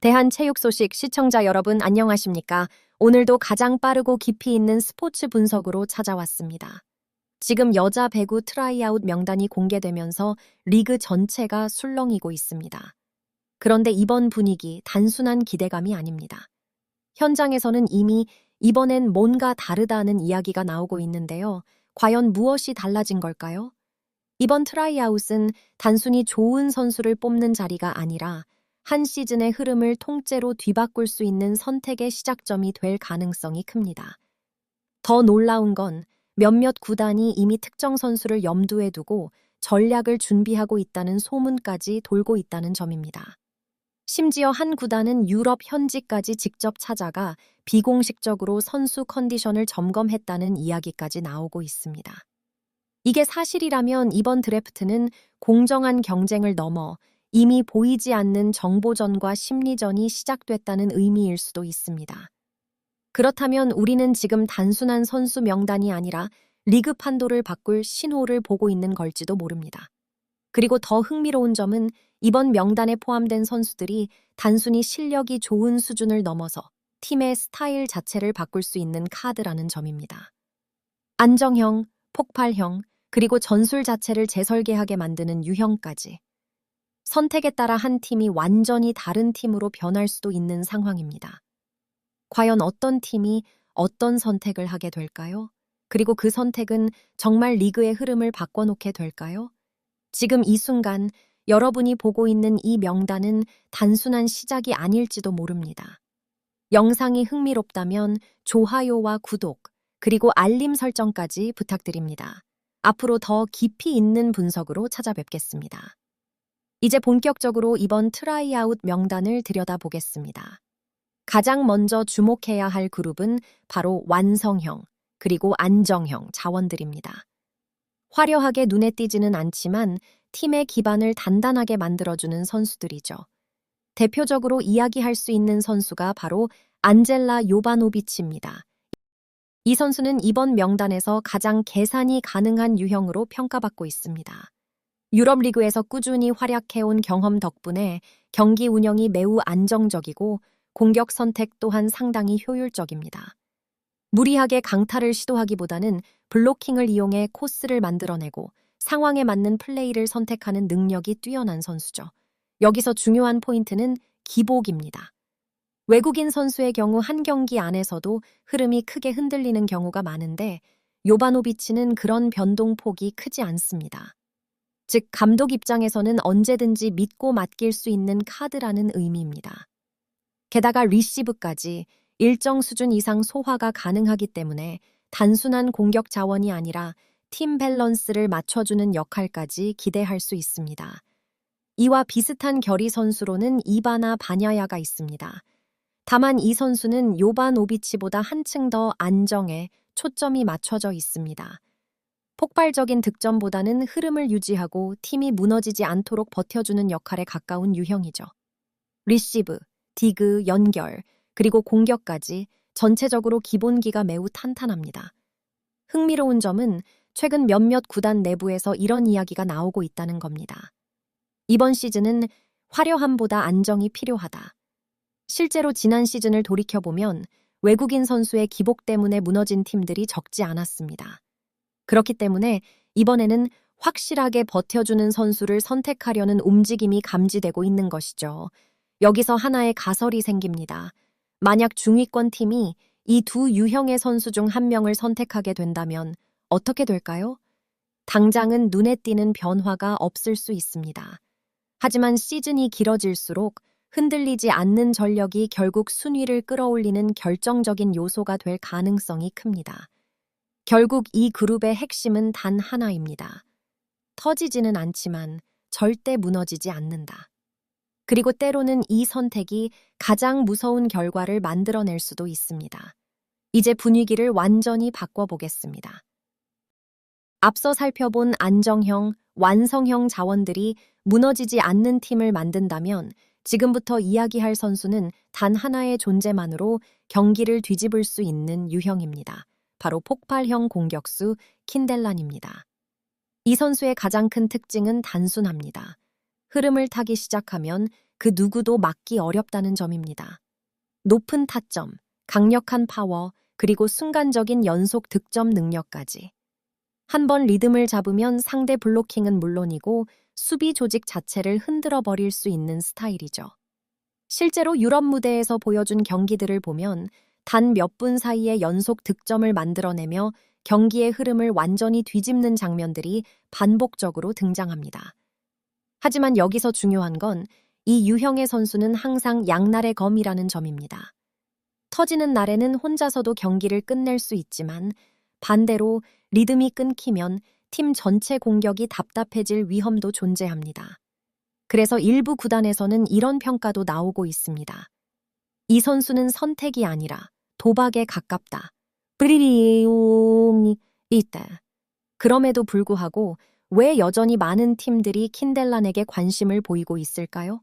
대한체육 소식 시청자 여러분 안녕하십니까? 오늘도 가장 빠르고 깊이 있는 스포츠 분석으로 찾아왔습니다. 지금 여자 배구 트라이아웃 명단이 공개되면서 리그 전체가 술렁이고 있습니다. 그런데 이번 분위기 단순한 기대감이 아닙니다. 현장에서는 이미 이번엔 뭔가 다르다는 이야기가 나오고 있는데요. 과연 무엇이 달라진 걸까요? 이번 트라이아웃은 단순히 좋은 선수를 뽑는 자리가 아니라 한 시즌의 흐름을 통째로 뒤바꿀 수 있는 선택의 시작점이 될 가능성이 큽니다. 더 놀라운 건 몇몇 구단이 이미 특정 선수를 염두에 두고 전략을 준비하고 있다는 소문까지 돌고 있다는 점입니다. 심지어 한 구단은 유럽 현지까지 직접 찾아가 비공식적으로 선수 컨디션을 점검했다는 이야기까지 나오고 있습니다. 이게 사실이라면 이번 드래프트는 공정한 경쟁을 넘어 이미 보이지 않는 정보전과 심리전이 시작됐다는 의미일 수도 있습니다. 그렇다면 우리는 지금 단순한 선수 명단이 아니라 리그 판도를 바꿀 신호를 보고 있는 걸지도 모릅니다. 그리고 더 흥미로운 점은 이번 명단에 포함된 선수들이 단순히 실력이 좋은 수준을 넘어서 팀의 스타일 자체를 바꿀 수 있는 카드라는 점입니다. 안정형, 폭발형, 그리고 전술 자체를 재설계하게 만드는 유형까지. 선택에 따라 한 팀이 완전히 다른 팀으로 변할 수도 있는 상황입니다. 과연 어떤 팀이 어떤 선택을 하게 될까요? 그리고 그 선택은 정말 리그의 흐름을 바꿔놓게 될까요? 지금 이 순간 여러분이 보고 있는 이 명단은 단순한 시작이 아닐지도 모릅니다. 영상이 흥미롭다면 좋아요와 구독, 그리고 알림 설정까지 부탁드립니다. 앞으로 더 깊이 있는 분석으로 찾아뵙겠습니다. 이제 본격적으로 이번 트라이아웃 명단을 들여다보겠습니다. 가장 먼저 주목해야 할 그룹은 바로 완성형, 그리고 안정형 자원들입니다. 화려하게 눈에 띄지는 않지만 팀의 기반을 단단하게 만들어주는 선수들이죠. 대표적으로 이야기할 수 있는 선수가 바로 안젤라 요바노비치입니다. 이 선수는 이번 명단에서 가장 계산이 가능한 유형으로 평가받고 있습니다. 유럽 리그에서 꾸준히 활약해온 경험 덕분에 경기 운영이 매우 안정적이고 공격 선택 또한 상당히 효율적입니다. 무리하게 강타를 시도하기보다는 블로킹을 이용해 코스를 만들어내고 상황에 맞는 플레이를 선택하는 능력이 뛰어난 선수죠. 여기서 중요한 포인트는 기복입니다. 외국인 선수의 경우 한 경기 안에서도 흐름이 크게 흔들리는 경우가 많은데 요바노비치는 그런 변동폭이 크지 않습니다. 즉, 감독 입장에서는 언제든지 믿고 맡길 수 있는 카드라는 의미입니다. 게다가 리시브까지 일정 수준 이상 소화가 가능하기 때문에 단순한 공격 자원이 아니라 팀 밸런스를 맞춰주는 역할까지 기대할 수 있습니다. 이와 비슷한 결의 선수로는 이바나 바냐야가 있습니다. 다만 이 선수는 요바노비치보다 한층 더 안정에 초점이 맞춰져 있습니다. 폭발적인 득점보다는 흐름을 유지하고 팀이 무너지지 않도록 버텨주는 역할에 가까운 유형이죠. 리시브, 디그, 연결, 그리고 공격까지 전체적으로 기본기가 매우 탄탄합니다. 흥미로운 점은 최근 몇몇 구단 내부에서 이런 이야기가 나오고 있다는 겁니다. 이번 시즌은 화려함보다 안정이 필요하다. 실제로 지난 시즌을 돌이켜보면 외국인 선수의 기복 때문에 무너진 팀들이 적지 않았습니다. 그렇기 때문에 이번에는 확실하게 버텨주는 선수를 선택하려는 움직임이 감지되고 있는 것이죠. 여기서 하나의 가설이 생깁니다. 만약 중위권 팀이 이 두 유형의 선수 중 한 명을 선택하게 된다면 어떻게 될까요? 당장은 눈에 띄는 변화가 없을 수 있습니다. 하지만 시즌이 길어질수록 흔들리지 않는 전력이 결국 순위를 끌어올리는 결정적인 요소가 될 가능성이 큽니다. 결국 이 그룹의 핵심은 단 하나입니다. 터지지는 않지만 절대 무너지지 않는다. 그리고 때로는 이 선택이 가장 무서운 결과를 만들어낼 수도 있습니다. 이제 분위기를 완전히 바꿔보겠습니다. 앞서 살펴본 안정형, 완성형 자원들이 무너지지 않는 팀을 만든다면 지금부터 이야기할 선수는 단 하나의 존재만으로 경기를 뒤집을 수 있는 유형입니다. 바로 폭발형 공격수 킨델란입니다. 이 선수의 가장 큰 특징은 단순합니다. 흐름을 타기 시작하면 그 누구도 막기 어렵다는 점입니다. 높은 타점, 강력한 파워, 그리고 순간적인 연속 득점 능력까지. 한 번 리듬을 잡으면 상대 블로킹은 물론이고 수비 조직 자체를 흔들어 버릴 수 있는 스타일이죠. 실제로 유럽 무대에서 보여준 경기들을 보면 단 몇 분 사이에 연속 득점을 만들어내며 경기의 흐름을 완전히 뒤집는 장면들이 반복적으로 등장합니다. 하지만 여기서 중요한 건 이 유형의 선수는 항상 양날의 검이라는 점입니다. 터지는 날에는 혼자서도 경기를 끝낼 수 있지만 반대로 리듬이 끊기면 팀 전체 공격이 답답해질 위험도 존재합니다. 그래서 일부 구단에서는 이런 평가도 나오고 있습니다. 이 선수는 선택이 아니라 도박에 가깝다. 브리리옹이 있다. 그럼에도 불구하고 왜 여전히 많은 팀들이 킨델란에게 관심을 보이고 있을까요?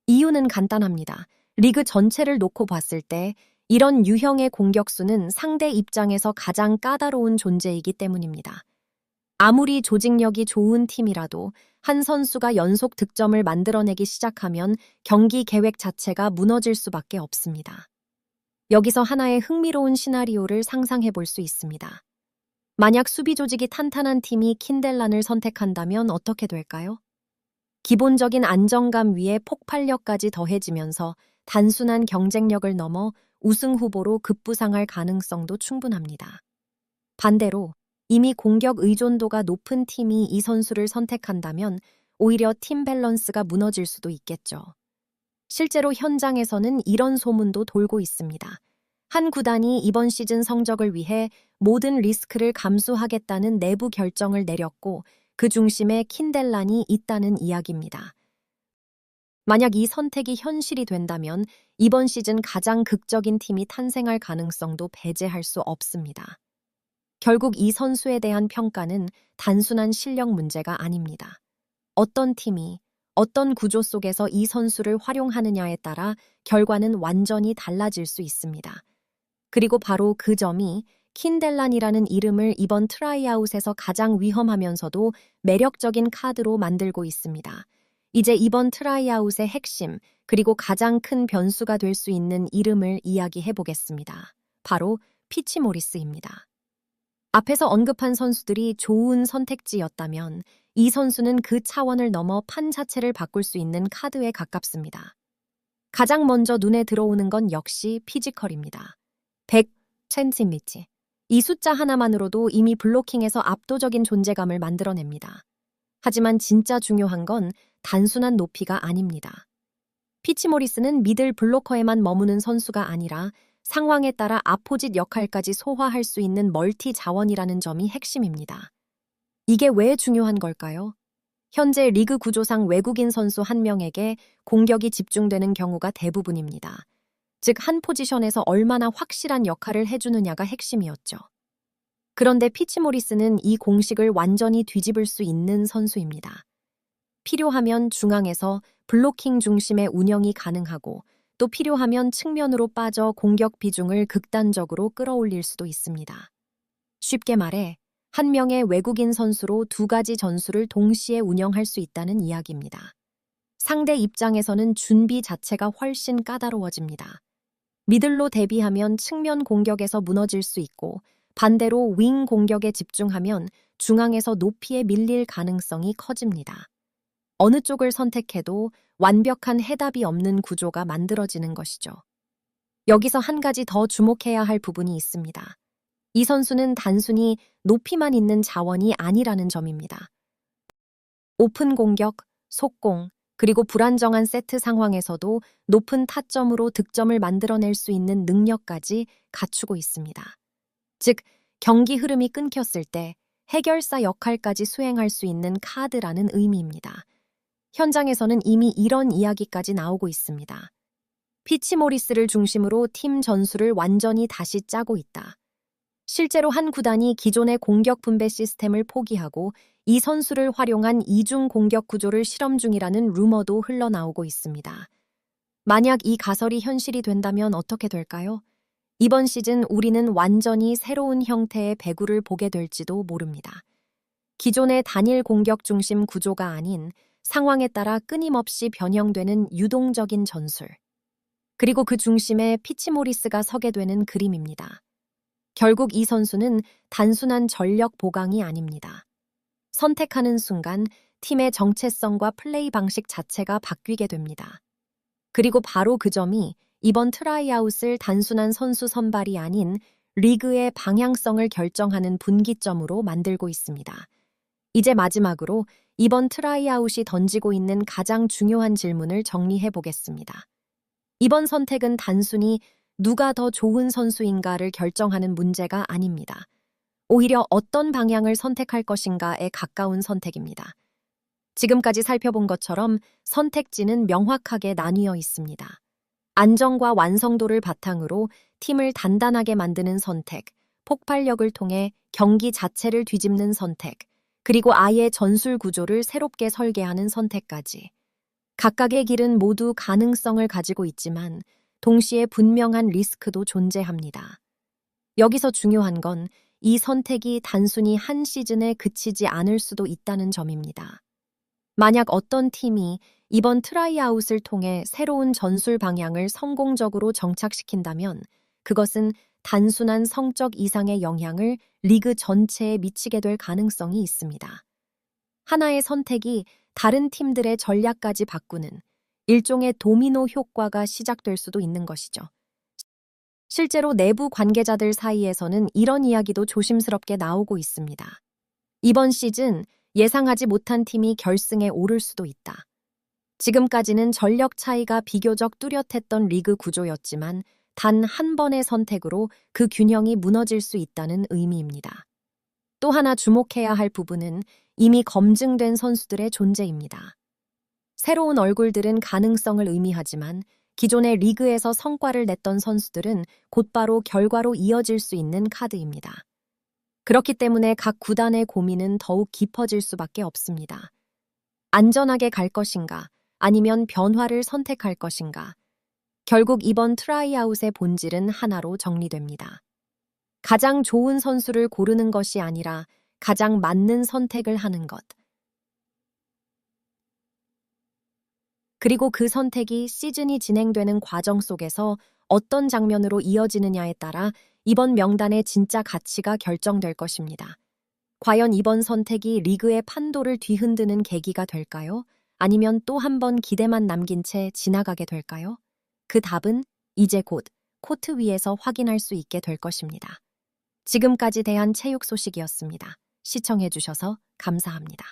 이유는 간단합니다. 리그 전체를 놓고 봤을 때 이런 유형의 공격수는 상대 입장에서 가장 까다로운 존재이기 때문입니다. 아무리 조직력이 좋은 팀이라도 한 선수가 연속 득점을 만들어내기 시작하면 경기 계획 자체가 무너질 수밖에 없습니다. 여기서 하나의 흥미로운 시나리오를 상상해 볼 수 있습니다. 만약 수비 조직이 탄탄한 팀이 킨델란을 선택한다면 어떻게 될까요? 기본적인 안정감 위에 폭발력까지 더해지면서 단순한 경쟁력을 넘어 우승 후보로 급부상할 가능성도 충분합니다. 반대로 이미 공격 의존도가 높은 팀이 이 선수를 선택한다면 오히려 팀 밸런스가 무너질 수도 있겠죠. 실제로 현장에서는 이런 소문도 돌고 있습니다. 한 구단이 이번 시즌 성적을 위해 모든 리스크를 감수하겠다는 내부 결정을 내렸고 그 중심에 킨델란이 있다는 이야기입니다. 만약 이 선택이 현실이 된다면 이번 시즌 가장 극적인 팀이 탄생할 가능성도 배제할 수 없습니다. 결국 이 선수에 대한 평가는 단순한 실력 문제가 아닙니다. 어떤 팀이 어떤 구조 속에서 이 선수를 활용하느냐에 따라 결과는 완전히 달라질 수 있습니다. 그리고 바로 그 점이 킨델란이라는 이름을 이번 트라이아웃에서 가장 위험하면서도 매력적인 카드로 만들고 있습니다. 이제 이번 트라이아웃의 핵심, 그리고 가장 큰 변수가 될 수 있는 이름을 이야기해 보겠습니다. 바로 피치 모리스입니다. 앞에서 언급한 선수들이 좋은 선택지였다면 이 선수는 그 차원을 넘어 판 자체를 바꿀 수 있는 카드에 가깝습니다. 가장 먼저 눈에 들어오는 건 역시 피지컬입니다. 100cm. 이 숫자 하나만으로도 이미 블로킹에서 압도적인 존재감을 만들어냅니다. 하지만 진짜 중요한 건 단순한 높이가 아닙니다. 피치 모리스는 미들 블로커에만 머무는 선수가 아니라 상황에 따라 아포짓 역할까지 소화할 수 있는 멀티 자원이라는 점이 핵심입니다. 이게 왜 중요한 걸까요? 현재 리그 구조상 외국인 선수 한 명에게 공격이 집중되는 경우가 대부분입니다. 즉, 한 포지션에서 얼마나 확실한 역할을 해주느냐가 핵심이었죠. 그런데 피치 모리스는 이 공식을 완전히 뒤집을 수 있는 선수입니다. 필요하면 중앙에서 블로킹 중심의 운영이 가능하고 또 필요하면 측면으로 빠져 공격 비중을 극단적으로 끌어올릴 수도 있습니다. 쉽게 말해 한 명의 외국인 선수로 두 가지 전술을 동시에 운영할 수 있다는 이야기입니다. 상대 입장에서는 준비 자체가 훨씬 까다로워집니다. 미들로 대비하면 측면 공격에서 무너질 수 있고 반대로 윙 공격에 집중하면 중앙에서 높이에 밀릴 가능성이 커집니다. 어느 쪽을 선택해도 완벽한 해답이 없는 구조가 만들어지는 것이죠. 여기서 한 가지 더 주목해야 할 부분이 있습니다. 이 선수는 단순히 높이만 있는 자원이 아니라는 점입니다. 오픈 공격, 속공, 그리고 불안정한 세트 상황에서도 높은 타점으로 득점을 만들어낼 수 있는 능력까지 갖추고 있습니다. 즉, 경기 흐름이 끊겼을 때 해결사 역할까지 수행할 수 있는 카드라는 의미입니다. 현장에서는 이미 이런 이야기까지 나오고 있습니다. 피치 모리스를 중심으로 팀 전술을 완전히 다시 짜고 있다. 실제로 한 구단이 기존의 공격 분배 시스템을 포기하고 이 선수를 활용한 이중 공격 구조를 실험 중이라는 루머도 흘러나오고 있습니다. 만약 이 가설이 현실이 된다면 어떻게 될까요? 이번 시즌 우리는 완전히 새로운 형태의 배구를 보게 될지도 모릅니다. 기존의 단일 공격 중심 구조가 아닌 상황에 따라 끊임없이 변형되는 유동적인 전술. 그리고 그 중심에 피치모리스가 서게 되는 그림입니다. 결국 이 선수는 단순한 전력 보강이 아닙니다. 선택하는 순간 팀의 정체성과 플레이 방식 자체가 바뀌게 됩니다. 그리고 바로 그 점이 이번 트라이아웃을 단순한 선수 선발이 아닌 리그의 방향성을 결정하는 분기점으로 만들고 있습니다. 이제 마지막으로 이번 트라이아웃이 던지고 있는 가장 중요한 질문을 정리해 보겠습니다. 이번 선택은 단순히 누가 더 좋은 선수인가를 결정하는 문제가 아닙니다. 오히려 어떤 방향을 선택할 것인가에 가까운 선택입니다. 지금까지 살펴본 것처럼 선택지는 명확하게 나뉘어 있습니다. 안정과 완성도를 바탕으로 팀을 단단하게 만드는 선택, 폭발력을 통해 경기 자체를 뒤집는 선택, 그리고 아예 전술 구조를 새롭게 설계하는 선택까지. 각각의 길은 모두 가능성을 가지고 있지만 동시에 분명한 리스크도 존재합니다. 여기서 중요한 건 이 선택이 단순히 한 시즌에 그치지 않을 수도 있다는 점입니다. 만약 어떤 팀이 이번 트라이아웃을 통해 새로운 전술 방향을 성공적으로 정착시킨다면 그것은 단순한 성적 이상의 영향을 리그 전체에 미치게 될 가능성이 있습니다. 하나의 선택이 다른 팀들의 전략까지 바꾸는 일종의 도미노 효과가 시작될 수도 있는 것이죠. 실제로 내부 관계자들 사이에서는 이런 이야기도 조심스럽게 나오고 있습니다. 이번 시즌 예상하지 못한 팀이 결승에 오를 수도 있다. 지금까지는 전력 차이가 비교적 뚜렷했던 리그 구조였지만 단 한 번의 선택으로 그 균형이 무너질 수 있다는 의미입니다. 또 하나 주목해야 할 부분은 이미 검증된 선수들의 존재입니다. 새로운 얼굴들은 가능성을 의미하지만 기존의 리그에서 성과를 냈던 선수들은 곧바로 결과로 이어질 수 있는 카드입니다. 그렇기 때문에 각 구단의 고민은 더욱 깊어질 수밖에 없습니다. 안전하게 갈 것인가, 아니면 변화를 선택할 것인가. 결국 이번 트라이아웃의 본질은 하나로 정리됩니다. 가장 좋은 선수를 고르는 것이 아니라 가장 맞는 선택을 하는 것. 그리고 그 선택이 시즌이 진행되는 과정 속에서 어떤 장면으로 이어지느냐에 따라 이번 명단의 진짜 가치가 결정될 것입니다. 과연 이번 선택이 리그의 판도를 뒤흔드는 계기가 될까요? 아니면 또 한 번 기대만 남긴 채 지나가게 될까요? 그 답은 이제 곧 코트 위에서 확인할 수 있게 될 것입니다. 지금까지 대한 체육 소식이었습니다. 시청해주셔서 감사합니다.